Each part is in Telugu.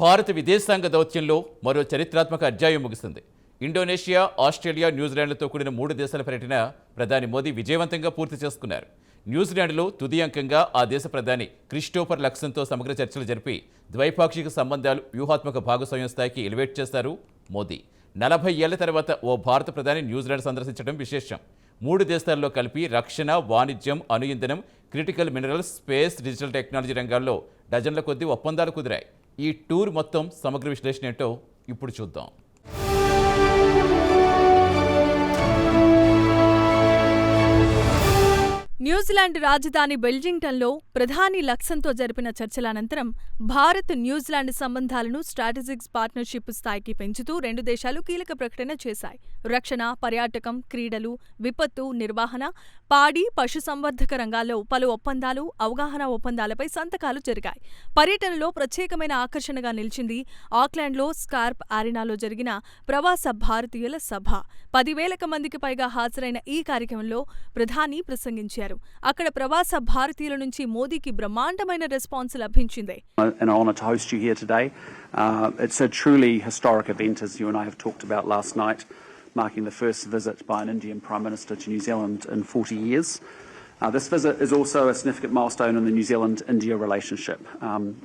భారత విదేశాంగ దౌత్యంలో మరో చరిత్రాత్మక అధ్యాయం ముగిసింది. ఇండోనేషియా, ఆస్ట్రేలియా, న్యూజిలాండ్లతో కూడిన 3 దేశాల పర్యటన ప్రధాని మోదీ విజయవంతంగా పూర్తి చేసుకున్నారు. న్యూజిలాండ్లో తుది అంకంగా ఆ దేశ ప్రధాని క్రిస్టోఫర్ లక్సన్తో సమగ్ర చర్చలు జరిపి ద్వైపాక్షిక సంబంధాలు వ్యూహాత్మక భాగస్వామ్యం స్థాయికి ఎలివేట్ చేశారు మోదీ. 40 ఏళ్ల తర్వాత ఓ భారత ప్రధాని న్యూజిలాండ్ సందర్శించడం విశేషం. 3 దేశాల్లో కలిపి రక్షణ, వాణిజ్యం, అణు ఇంధనం, critical minerals, space, digital technology రంగాల్లో డజన్ల కొద్దీ ఒప్పందాలు కుదిరాయి. ఈ టూర్ మొత్తం సమగ్ర విశ్లేషణ ఏంటో ఇప్పుడు చూద్దాం. న్యూజిలాండ్ రాజధాని వెల్లింగ్టన్లో ప్రధాని లక్సన్తో జరిపిన చర్చల అనంతరం భారత్ న్యూజిలాండ్ సంబంధాలను స్ట్రాటజిక్ పార్ట్నర్షిప్ స్థాయికి పెంచుతూ 2 దేశాలు కీలక ప్రకటన చేశాయి. రక్షణ, పర్యాటకం, క్రీడలు, విపత్తు నిర్వహణ, పాడి, పశుసంవర్ధక రంగాల్లో పలు ఒప్పందాలు, అవగాహన ఒప్పందాలపై సంతకాలు జరిగాయి. పర్యటనలో ప్రత్యేకమైన ఆకర్షణగా నిలిచింది ఆక్లాండ్లో స్కార్ప్ అరీనాలో జరిగిన ప్రవాస భారతీయుల సభ. 10,000 మందికి పైగా హాజరైన ఈ కార్యక్రమంలో ప్రధాని ప్రసంగించారు. అక్కడ ప్రవాస భారతీయుల నుంచి మోదీకి బ్రహ్మాండమైన రెస్పాన్స్ లభించింది. An honor to host you here today. It's a truly historic event, as you and I have talked about last night, marking the first visit by an Indian Prime Minister to New Zealand in 40 years. This visit is also a significant milestone in the New Zealand-India relationship.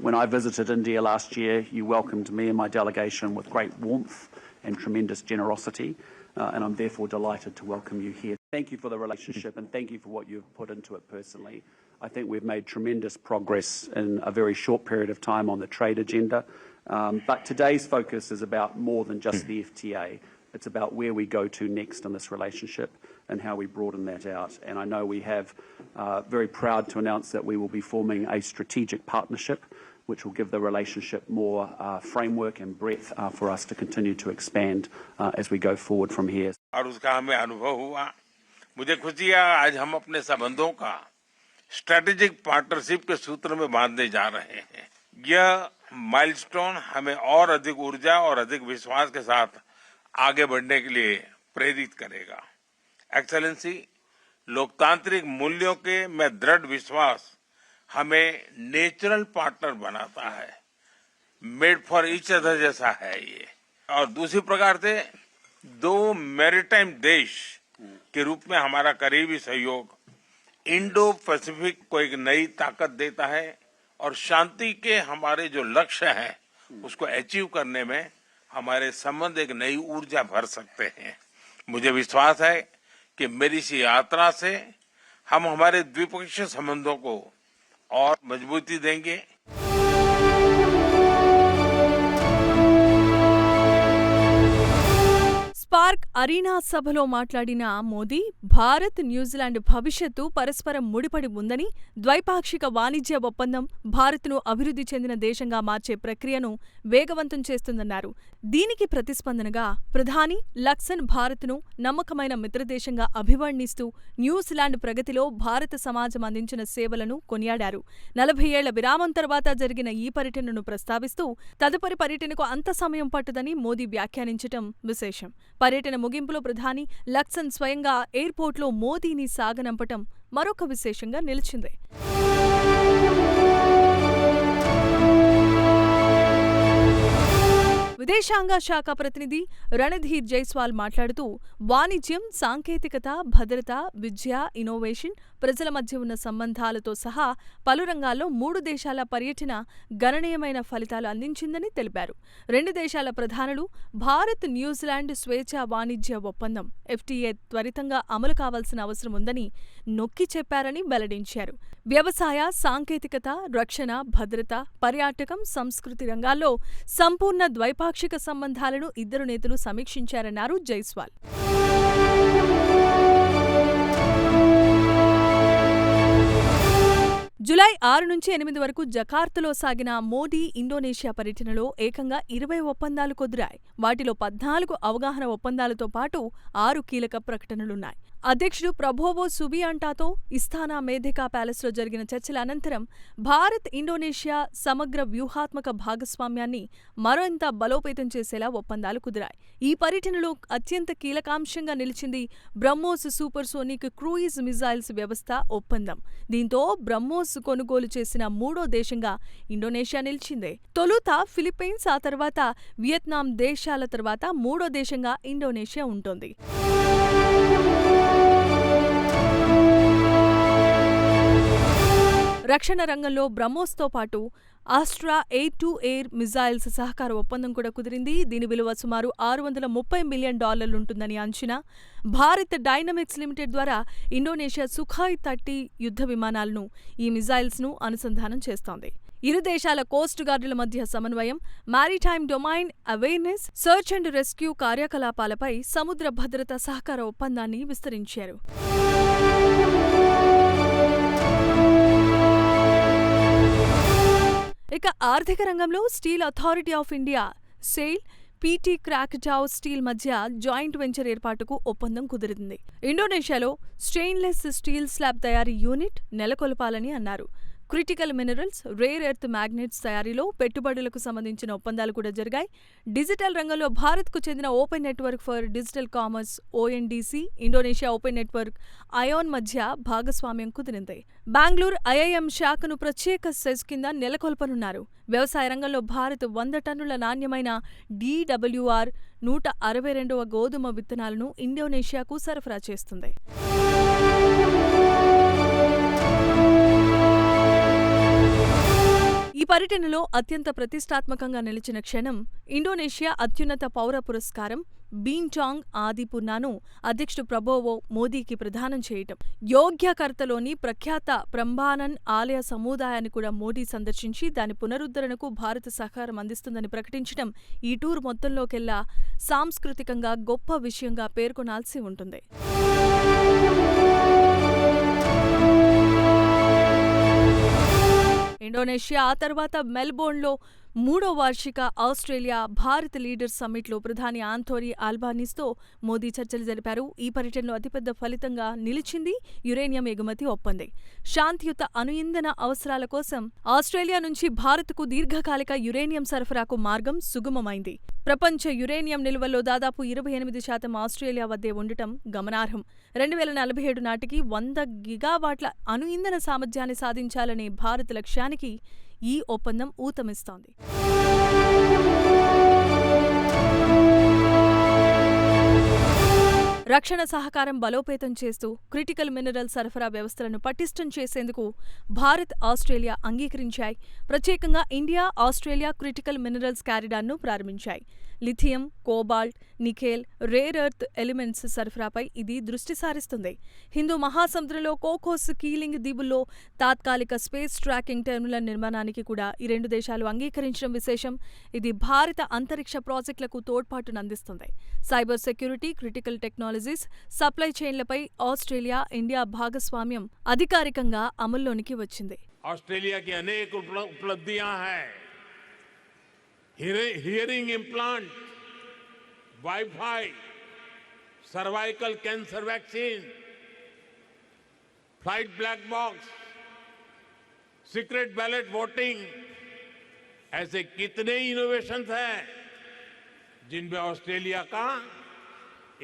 When I visited India last year, you welcomed me and my delegation with great warmth and tremendous generosity. And I'm therefore delighted to welcome you here. Thank you for the relationship and thank you for what you've put into it personally. I think we've made tremendous progress in a very short period of time on the trade agenda. But today's focus is about more than just the FTA. It's about where we go to next in this relationship and how we broaden that out. And I know we have very proud to announce that we will be forming a strategic partnership which will give the relationship more framework and breadth for us to continue to expand as we go forward from here. और उसका हमें अनुभव हुआ. मुझे खुशी है आज हम अपने संबंधों का स्ट्रेटेजिक पार्टनरशिप के सूत्र में बांधने जा रहे हैं. यह माइलस्टोन हमें और अधिक ऊर्जा और अधिक विश्वास के साथ आगे बढ़ने के लिए प्रेरित करेगा. एक्सेलेंसी, लोकतांत्रिक मूल्यों के में दृढ़ विश्वास हमें नेचुरल पार्टनर बनाता है. मेड फॉर ईच अदर जैसा है ये. और दूसरी प्रकार से 2 मैरीटाइम देश के रूप में हमारा करीबी सहयोग इंडो पैसिफिक को एक नई ताकत देता है और शांति के हमारे जो लक्ष्य हैं उसको अचीव करने में हमारे संबंध एक नई ऊर्जा भर सकते हैं. मुझे विश्वास है कि मेरी इस यात्रा से हम हमारे द्विपक्षीय संबंधों को और मजबूती देंगे. స్పార్క్ అరీనా సభలో మాట్లాడిన మోదీ భారత్, న్యూజిలాండ్ భవిష్యత్తు పరస్పరం ముడిపడి ఉందని, ద్వైపాక్షిక వాణిజ్య ఒప్పందం భారత్ను అభివృద్ధి చెందిన దేశంగా మార్చే ప్రక్రియను వేగవంతం చేస్తుందన్నారు. దీనికి ప్రతిస్పందనగా ప్రధాని లక్సన్ భారత్ను నమ్మకమైన మిత్రదేశంగా అభివర్ణిస్తూ న్యూజిలాండ్ ప్రగతిలో భారత సమాజం అందించిన సేవలను కొనియాడారు. 40 ఏళ్ల విరామం తర్వాత జరిగిన ఈ పర్యటనను ప్రస్తావిస్తూ తదుపరి పర్యటనకు అంత సమయం పట్టదని మోదీ వ్యాఖ్యానించటం విశేషం. పర్యటన ముగింపులో ప్రధాని లక్సన్ స్వయంగా ఎయిర్పోర్ట్లో మోదీని సాగనంపటం మరొక విశేషంగా నిలిచింది. విదేశాంగ శాఖ ప్రతినిధి రణధీర్ జైస్వాల్ మాట్లాడుతూ వాణిజ్యం, సాంకేతికత, భద్రత, విద్య, ఇన్నోవేషన్, ప్రజల మధ్య ఉన్న సంబంధాలతో సహా పలు రంగాల్లో 3 దేశాల పర్యటన గణనీయమైన ఫలితాలు అందించిందని తెలిపారు. 2 దేశాల ప్రధానులు భారత్ న్యూజిలాండ్ స్వేచ్ఛా వాణిజ్య ఒప్పందం FTA త్వరితంగా అమలు కావాల్సిన అవసరం ఉందని నొక్కి చెప్పారని వెల్లడించారు. వ్యవసాయ, సాంకేతికత, రక్షణ, భద్రత, పర్యాటకం, సంస్కృతి రంగాల్లో సంపూర్ణ ద్వైపాక్షిక సంబంధాలను ఇద్దరు నేతలు సమీక్షించారన్నారు జైస్వాల్. జూలై 6 నుంచి 8 వరకు జకార్తాలో సాగిన మోదీ ఇండోనేషియా పర్యటనలో ఏకంగా 20 ఒప్పందాలు కుదిరాయి. వాటిలో 14 అవగాహన ఒప్పందాలతో పాటు 6 కీలక ప్రకటనలున్నాయి. అధ్యక్షుడు ప్రభోవో సుబియాంటాతో ఇస్తానా మేధికా ప్యాలెస్లో జరిగిన చర్చల అనంతరం భారత్ ఇండోనేషియా సమగ్ర వ్యూహాత్మక భాగస్వామ్యాన్ని మరింత బలోపేతం చేసేలా ఒప్పందాలు కుదిరాయి. ఈ పర్యటనలో అత్యంత కీలకాంశంగా నిలిచింది బ్రహ్మోస్ సూపర్సోనిక్ క్రూయిజ్ మిజైల్స్ వ్యవస్థ ఒప్పందం. దీంతో బ్రహ్మోస్ కొనుగోలు చేసిన మూడో దేశంగా ఇండోనేషియా నిలిచింది. తొలుత ఫిలిప్పీన్స్, ఆ తర్వాత వియత్నాం దేశాల తర్వాత మూడో దేశంగా ఇండోనేషియా ఉంటోంది. రక్షణ రంగంలో బ్రహ్మోస్తో పాటు ఆస్ట్రా ఎయిర్-టు-ఎయిర్ మిజైల్స్ సహకార ఒప్పందం కూడా కుదిరింది. దీని విలువ సుమారు $630 మిలియన్ ఉంటుందని అంచనా. భారత్ డైనమిక్స్ లిమిటెడ్ ద్వారా ఇండోనేషియా సుఖాయ్ 30 యుద్ధ విమానాలను, ఈ మిజైల్స్ను అనుసంధానం చేస్తోంది. ఇరు దేశాల కోస్ట్ గార్డుల మధ్య సమన్వయం, maritime domain awareness, search and rescue కార్యకలాపాలపై సముద్ర భద్రత సహకార ఒప్పందాన్ని విస్తరించారు. ఇక ఆర్థిక రంగంలో steel authority of India SAIL, PT Krakatau steel మధ్య జాయింట్ వెంచర్ ఏర్పాటుకు ఒప్పందం కుదిరింది. ఇండోనేషియాలో స్టెయిన్లెస్ స్టీల్ స్లాబ్ తయారీ యూనిట్ నెలకొల్పాలని అన్నారు. Critical minerals, rare earth magnets తయారీలో పెట్టుబడులకు సంబంధించిన ఒప్పందాలు కూడా జరిగాయి. డిజిటల్ రంగంలో భారత్కు చెందిన open network for digital commerce ONDC, Indonesia open network అయాన్ మధ్య భాగస్వామ్యం కుదిరింది. బెంగళూరు ఐఐఎం శాఖను ప్రత్యేక సెజ్ కింద నెలకొల్పనున్నారు. వ్యవసాయ రంగంలో భారత్ 100 టన్నుల నాణ్యమైన DWR 162వ గోధుమ విత్తనాలను ఇండోనేషియాకు సరఫరా చేస్తుంది. ఈ పర్యటనలో అత్యంత ప్రతిష్టాత్మకంగా నిలిచిన క్షణం ఇండోనేషియా అత్యున్నత పౌర పురస్కారం బీంటాంగ్ ఆదిపుర్నాను అధ్యక్షుడు ప్రభోవో మోదీకి ప్రదానం చేయటం. యోగ్యకర్తలోని ప్రఖ్యాత ప్రంబానన్ ఆలయ సముదాయాన్ని కూడా మోదీ సందర్శించి దాని పునరుద్ధరణకు భారత సహకారం అందిస్తుందని ప్రకటించడం ఈ టూర్ మొత్తంలోకెల్లా సాంస్కృతికంగా గొప్ప విషయంగా పేర్కొనాల్సి ఉంటుంది. ఇండోనేషియా ఆ తర్వాత మెల్బోర్న్లో 3వ వార్షిక ఆస్ట్రేలియా భారత్ లీడర్స్ సమ్మిట్లో ప్రధాని ఆంథోనీ ఆల్బానీస్తో మోదీ చర్చలు జరిపారు. ఈ పర్యటనలో అతిపెద్ద ఫలితంగా నిలిచింది యురేనియం ఎగుమతి ఒప్పందం. శాంతియుత అణుఇంధన అవసరాల కోసం ఆస్ట్రేలియా నుంచి భారత్కు దీర్ఘకాలిక యురేనియం సరఫరాకు మార్గం సుగమమైంది. ప్రపంచ యురేనియం నిల్వల్లో దాదాపు 28% ఆస్ట్రేలియా వద్దే ఉండటం గమనార్హం. 2047 నాటికి 100 గిగావాట్ల అణుఇంధన సామర్థ్యాన్ని సాధించాలనే భారత్ లక్ష్యానికి ఈ ఒప్పందం ఊతమిస్తోంది. రక్షణ సహకారం బలోపేతం చేస్తూ క్రిటికల్ మినరల్ సరఫరా వ్యవస్థలను పటిష్టం చేసేందుకు భారత్, ఆస్ట్రేలియా అంగీకరించాయి. ప్రత్యేకంగా ఇండియా, ఆస్ట్రేలియా క్రిటికల్ మినరల్స్ కారిడార్ను ప్రారంభించాయి. Lithium, cobalt, nickel, rare earth elements సరఫరాపై ఇది దృష్టి సారిస్తుంది. హిందూ మహాసముద్రంలో కోకోస్ కీలింగ్ దీవుల్లో తాత్కాలిక స్పేస్ ట్రాకింగ్ టెర్మినల్ నిర్మాణానికి కూడా ఈ రెండు దేశాలు అంగీకరించడం విశేషం. ఇది భారత అంతరిక్ష ప్రాజెక్టులకు తోడ్పాటునందిస్తుంది. Cyber security, critical technologies, supply చైన్లపై ఆస్ట్రేలియా, ఇండియా భాగస్వామ్యం అధికారికంగా అమల్లోనికి వచ్చింది. ऑस्ट्रेलिया की अनेक उपलब्धियां हैं. Hearing implant, wifi, cervical cancer vaccine, flight black box, secret ballot voting, ऐसे कितने इनोवेशंस हैं जिनमें ऑस्ट्रेलिया का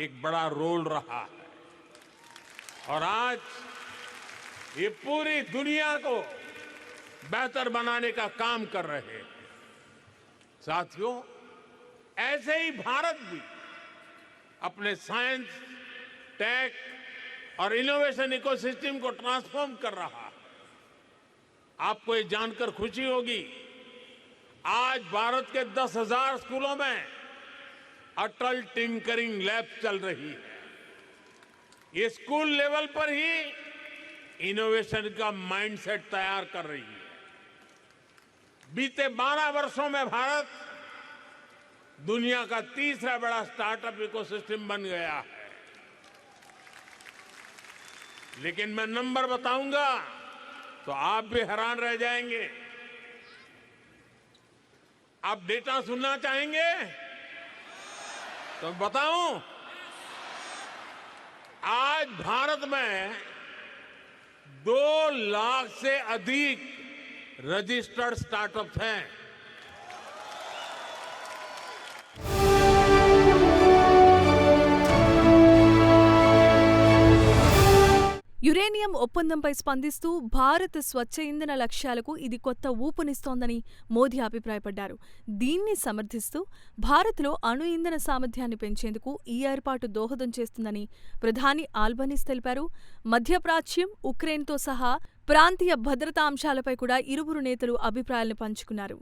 एक बड़ा रोल रहा है. और आज ये पूरी दुनिया को बेहतर बनाने का काम कर रहे हैं. साथियों, ऐसे ही भारत भी अपने साइंस, टेक और इनोवेशन इकोसिस्टम को ट्रांसफॉर्म कर रहा है. आपको ये जानकर खुशी होगी, आज भारत के 10,000 स्कूलों में अटल टिंकरिंग लैब चल रही है. ये स्कूल लेवल पर ही इनोवेशन का माइंडसेट तैयार कर रही है. बीते 12 वर्षों में भारत दुनिया का तीसरा बड़ा स्टार्टअप इकोसिस्टम बन गया है. लेकिन मैं नंबर बताऊंगा तो आप भी हैरान रह जाएंगे. आप डेटा सुनना चाहेंगे तो बताऊं? आज भारत में 2 लाख से अधिक रजिस्टर्ड स्टार्टअप्स हैं। యురేనియం ఒప్పందంపై స్పందిస్తూ భారత్ స్వచ్ఛ ఇంధన లక్ష్యాలకు ఇది కొత్త ఊపునిస్తోందని మోదీ అభిప్రాయపడ్డారు. దీన్ని సమర్థిస్తూ భారత్లో అణు ఇంధన సామర్థ్యాన్ని పెంచేందుకు ఈ ఏర్పాటు దోహదం చేస్తుందని ప్రధాని ఆల్బనీస్ తెలిపారు. మధ్యప్రాచ్యం, ఉక్రెయిన్తో సహా ప్రాంతీయ భద్రతా అంశాలపై కూడా ఇరువురు నేతలు అభిప్రాయాలను పంచుకున్నారు.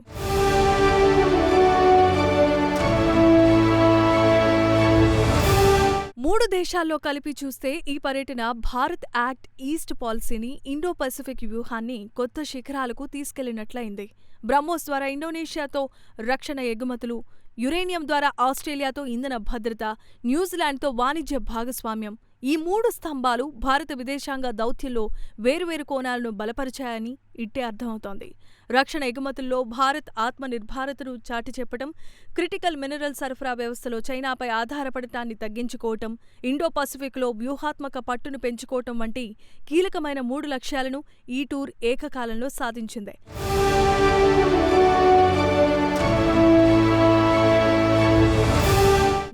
మూడు దేశాల్లో కలిపి చూస్తే ఈ పర్యటన భారత్ యాక్ట్ ఈస్ట్ పాలసీని, ఇండో పసిఫిక్ వ్యూహాన్ని కొత్త శిఖరాలకు తీసుకెళ్లినట్లయింది. బ్రహ్మోస్ ద్వారా ఇండోనేషియాతో రక్షణ ఎగుమతులు, యురేనియం ద్వారా ఆస్ట్రేలియాతో ఇంధన భద్రత, న్యూజిలాండ్తో వాణిజ్య భాగస్వామ్యం, ఈ 3 స్తంభాలు భారత విదేశాంగ దౌత్యంలో వేరువేరు కోణాలను బలపరిచాయని ఇట్టే అర్థమవుతోంది. రక్షణ ఎగుమతుల్లో భారత్ ఆత్మనిర్భరతను చాటి చెప్పడం, క్రిటికల్ మినరల్ సరఫరా వ్యవస్థలో చైనాపై ఆధారపడటాన్ని తగ్గించుకోవటం, ఇండో పసిఫిక్లో వ్యూహాత్మక పట్టును పెంచుకోవటం వంటి కీలకమైన 3 లక్ష్యాలను ఈ టూర్ ఏకకాలంలో సాధించింది.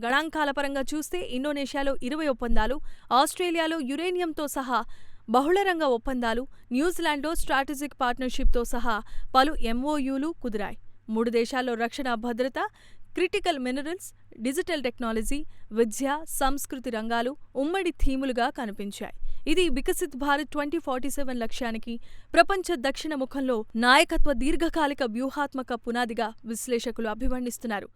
గణాంకాల పరంగా చూస్తే ఇండోనేషియాలో 20 ఒప్పందాలు, ఆస్ట్రేలియాలో యురేనియంతో సహా బహుళరంగ ఒప్పందాలు, న్యూజిలాండ్లో స్ట్రాటజిక్ పార్ట్నర్షిప్తో సహా పలు ఎంఓయూలు కుదిరాయి. 3 దేశాల్లో రక్షణ భద్రత, క్రిటికల్ మినరల్స్, డిజిటల్ టెక్నాలజీ, విద్య, సంస్కృతి రంగాలు ఉమ్మడి థీములుగా కనిపించాయి. ఇది వికసిత్ భారత్ 2047 లక్ష్యానికి ప్రపంచ దక్షిణ ముఖంలో నాయకత్వ దీర్ఘకాలిక వ్యూహాత్మక పునాదిగా విశ్లేషకులు అభివర్ణిస్తున్నారు.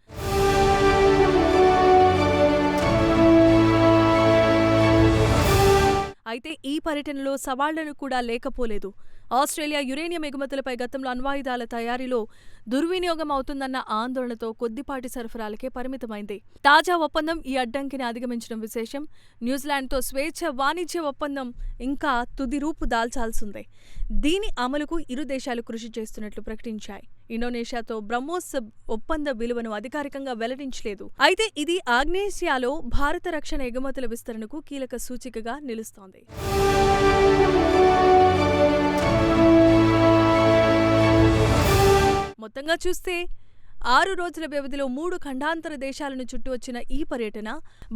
అయితే ఈ పర్యటనలో సవాళ్లను కూడా లేకపోలేదు. ఆస్ట్రేలియా యురేనియం ఎగుమతులపై గతంలో అణ్వాయుధాల తయారీలో దుర్వినియోగం అవుతుందన్న ఆందోళనతో కొద్దిపాటి సరఫరాలకే పరిమితమైంది. తాజా ఒప్పందం ఈ అడ్డంకిని అధిగమించడం విశేషం. న్యూజిలాండ్తో స్వేచ్ఛ వాణిజ్య ఒప్పందం ఇంకా తుది రూపు దాల్చాల్సిందే. దీని అమలుకు ఇరు దేశాలు కృషి చేస్తున్నట్లు ప్రకటించాయి. ఇండోనేషియాతో బ్రహ్మోస్ ఒప్పంద విలువను అధికారికంగా వెల్లడించలేదు. అయితే ఇది ఆగ్నేసియాలో భారత రక్షణ ఎగుమతుల విస్తరణకు కీలక సూచికగా నిలుస్తోంది. మొత్తంగా చూస్తే 6 రోజుల వ్యవధిలో 3 ఖండాంతర దేశాలను చుట్టూ వచ్చిన ఈ పర్యటన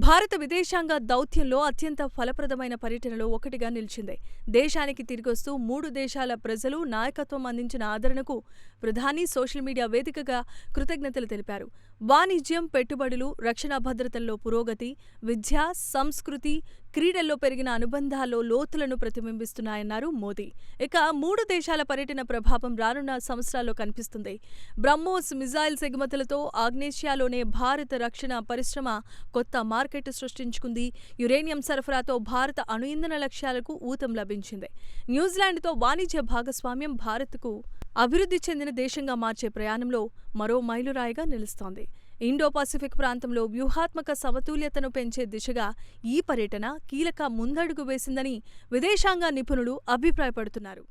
భారత విదేశాంగ దౌత్యంలో అత్యంత ఫలప్రదమైన పర్యటనలో ఒకటిగా నిలిచింది. దేశానికి తిరిగొస్తూ 3 దేశాల ప్రజలు నాయకత్వం అందించిన ఆదరణకు ప్రధాని సోషల్ మీడియా వేదికగా కృతజ్ఞతలు తెలిపారు. వాణిజ్యం, పెట్టుబడులు, రక్షణ భద్రతల్లో పురోగతి, విద్య, సంస్కృతి, క్రీడల్లో పెరిగిన అనుబంధాల్లో లోతులను ప్రతిబింబిస్తున్నాయన్నారు మోదీ. ఇక 3 దేశాల పర్యటన ప్రభావం రానున్న సంవత్సరాల్లో కనిపిస్తుంది. బ్రహ్మోస్ మిజైల్స్ ఎగుమతులతో ఆగ్నేసియాలోనే భారత రక్షణ పరిశ్రమ కొత్త మార్కెట్ సృష్టించుకుంది. యురేనియం సరఫరాతో భారత అణు ఇంధన లక్ష్యాలకు ఊతం లభించింది. న్యూజిలాండ్తో వాణిజ్య భాగస్వామ్యం భారత్కు అభివృద్ధి చెందిన దేశంగా మార్చే ప్రయాణంలో మరో మైలురాయిగా నిలుస్తోంది. ఇండో పసిఫిక్ ప్రాంతంలో వ్యూహాత్మక సమతుల్యతను పెంచే దిశగా ఈ పర్యటన కీలక ముందడుగు వేసిందని విదేశాంగ నిపుణులు అభిప్రాయపడుతున్నారు.